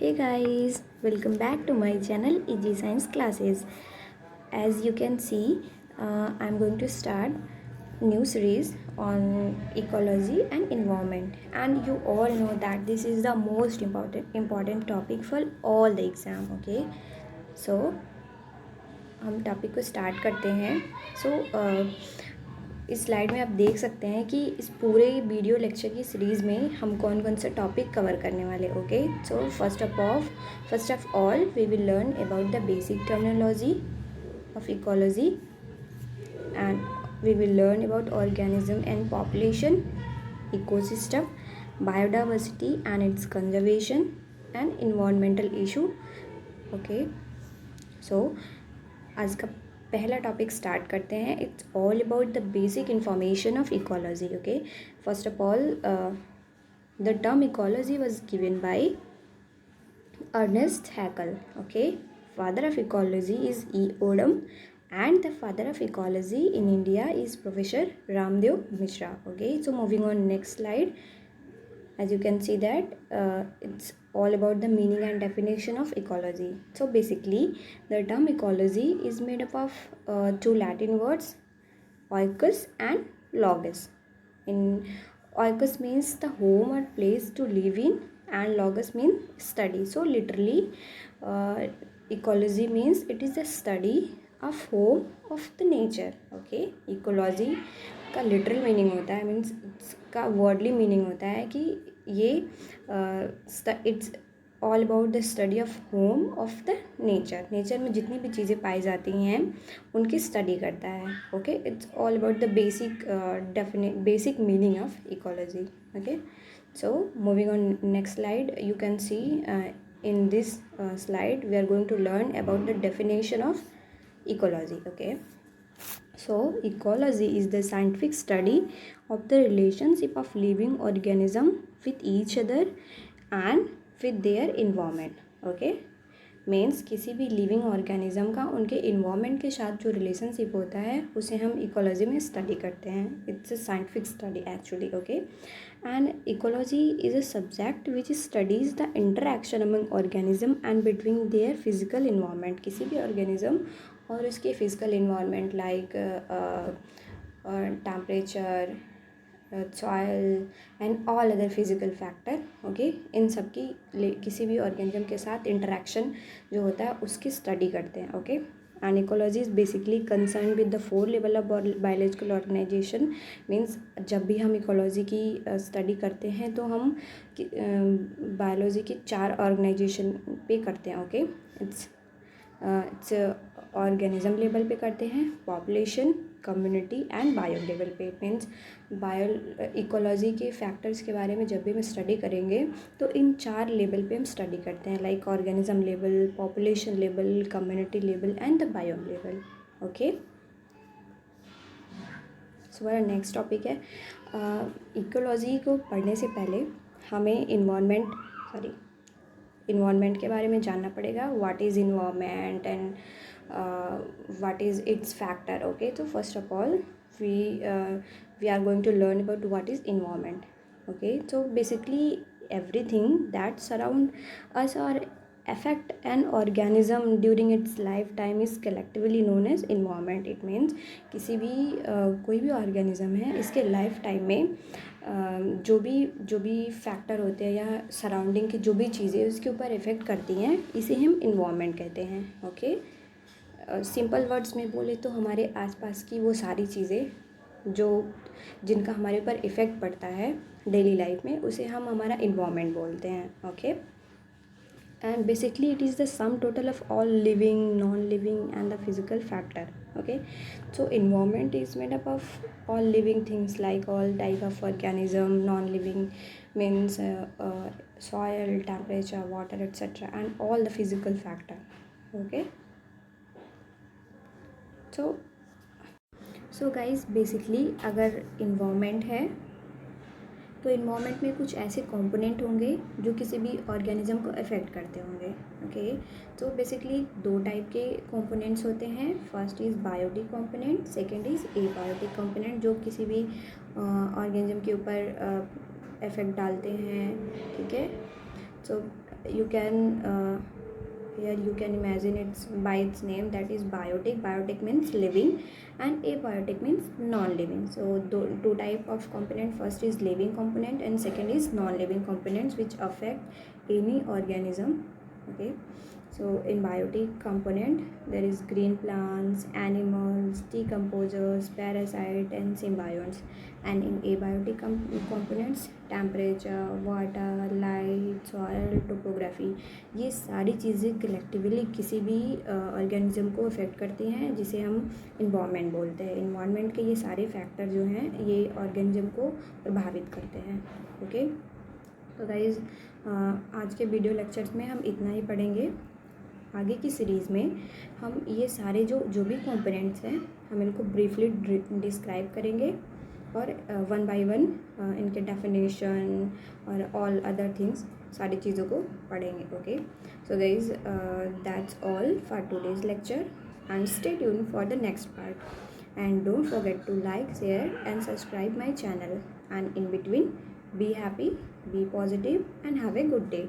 Hey guys, welcome back to my channel EG Science Classes. As you can see, I'm going to start new series on ecology and environment, and you all know that this is the most important topic for all the exam. Okay, so हम topic को start करते हैं. इस slide में आप देख सकते हैं कि इस पूरे वीडियो लेक्चर की सीरीज़ में हम कौन कौन से टॉपिक कवर करने वाले. Okay, so first of all we will learn about the basic terminology of ecology and we will learn about organism and population, ecosystem, biodiversity and its conservation and environmental issue. Okay, so आज का पहला topic start करते हैं. It's all about the basic information of ecology. Okay, first of all the term ecology was given by Ernest Haeckel. Okay, father of ecology is E Odum and the father of ecology in India is Professor Ramdev Mishra. Okay, so moving on next slide. As you can see that it's all about the meaning and definition of ecology. So basically the term ecology is made up of two Latin words, oikos and logos. In oikos means the home or place to live in and logos means study. So literally ecology means it is the study of home of the nature. Okay, ecology का literal meaning होता है, means इसका worldly meaning होता है कि ये it's all about the study of home of the nature. Nature में जितनी भी चीज़ें पाई जाती हैं उनकी स्टडी करता है. Okay, it's all about the basic meaning of ecology. Okay, so moving on next slide, you can see in this slide we are going to learn about the definition of ecology. Okay, so ecology is the scientific study of the relationship of living organism with each other and with their environment. Okay, means किसी भी living organism का उनके environment के साथ जो relationship होता है उसे हम इकोलॉजी में स्टडी करते हैं. It's a scientific study actually. Okay, and ecology is a subject which studies the interaction among organism and between their physical environment. किसी भी ऑर्गेनिज्म और उसके physical environment like temperature, soil and all other physical factor. Okay, इन सब की किसी भी organism के साथ इंटरेक्शन जो होता है उसकी स्टडी करते हैं. Okay, and ecology is basically concern with the 4 level of biological organisation. Means जब भी हम इकोलॉजी की स्टडी करते हैं तो हम बायोलॉजी की 4 ऑर्गेनाइजेशन पे करते हैं. ओके, इट्स ऑर्गेनिज्म लेवल पे करते हैं, population, community and bio level पे. मीन्स इकोलॉजी के फैक्टर्स के बारे में जब भी हम स्टडी करेंगे तो इन 4 लेवल पे हम स्टडी करते हैं, like organism level, population level, community level and the bio level. Okay, so हमारा नेक्स्ट टॉपिक है इकोलॉजी को पढ़ने से पहले हमें इन्वायरमेंट के बारे में जानना पड़ेगा. What is environment and what is its factor. Okay, so first of all we are going to learn about what is environment. Okay, so basically everything that surround us or affect an organism during its lifetime is collectively known as environment. It means किसी भी कोई भी organism है इसके life time में जो भी factor होते हैं या सराउंडिंग की जो भी चीज़ें उसके ऊपर इफ़ेक्ट करती हैं इसे हम इन्वायरमेंट कहते हैं. ओके, सिंपल वर्ड्स में बोले तो हमारे आसपास की वो सारी चीज़ें जिनका हमारे ऊपर इफ़ेक्ट पड़ता है डेली लाइफ में उसे हम हमारा इन्वायरमेंट बोलते हैं. Okay, and basically it is the sum total of all living, non living and the physical factor. Okay, so environment is made up of all living things like all type of organism. Non living means soil, temperature, water, etc. and all the physical factor. Okay, so guys basically अगर environment है तो environment में कुछ ऐसे component होंगे जो किसी भी ऑर्गेनिज्म को अफेक्ट करते होंगे. ओके, तो बेसिकली 2 टाइप के कंपोनेंट्स होते हैं. First is biotic component, second is abiotic component जो किसी भी ऑर्गेनिज्म के ऊपर इफेक्ट डालते हैं. ठीक है, सो you can here you can imagine it's by its name, that is biotic. Biotic means living and abiotic means non-living. So two type of component, first is living component and second is non-living components which affect any organism. Okay, so in biotic component there is green plants, animals, decomposers, parasite and symbionts. And in abiotic components temperature, water, light, soil, topography, ये सारी चीज़ें collectively किसी भी organism को affect करती हैं, जिसे हम इन्वायरमेंट बोलते हैं। इन्वायरमेंट के ये सारे फैक्टर जो हैं ये ऑर्गेनिज्म को प्रभावित करते हैं। ओके, तो गाइज़ आज के वीडियो लेक्चर्स में हम इतना ही पढ़ेंगे। आगे की सीरीज़ में हम ये सारे जो भी कंपोनेंट्स हैं हम इनको ब्रीफली डिस्क्राइब करेंगे और वन बाय वन इनके डेफिनेशन और ऑल अदर थिंग्स सारी चीज़ों को पढ़ेंगे। Okay, so guys that's all for today's lecture and stay tune for the next part and don't forget to like, share and subscribe my channel and in between be happy, be positive and have a good day.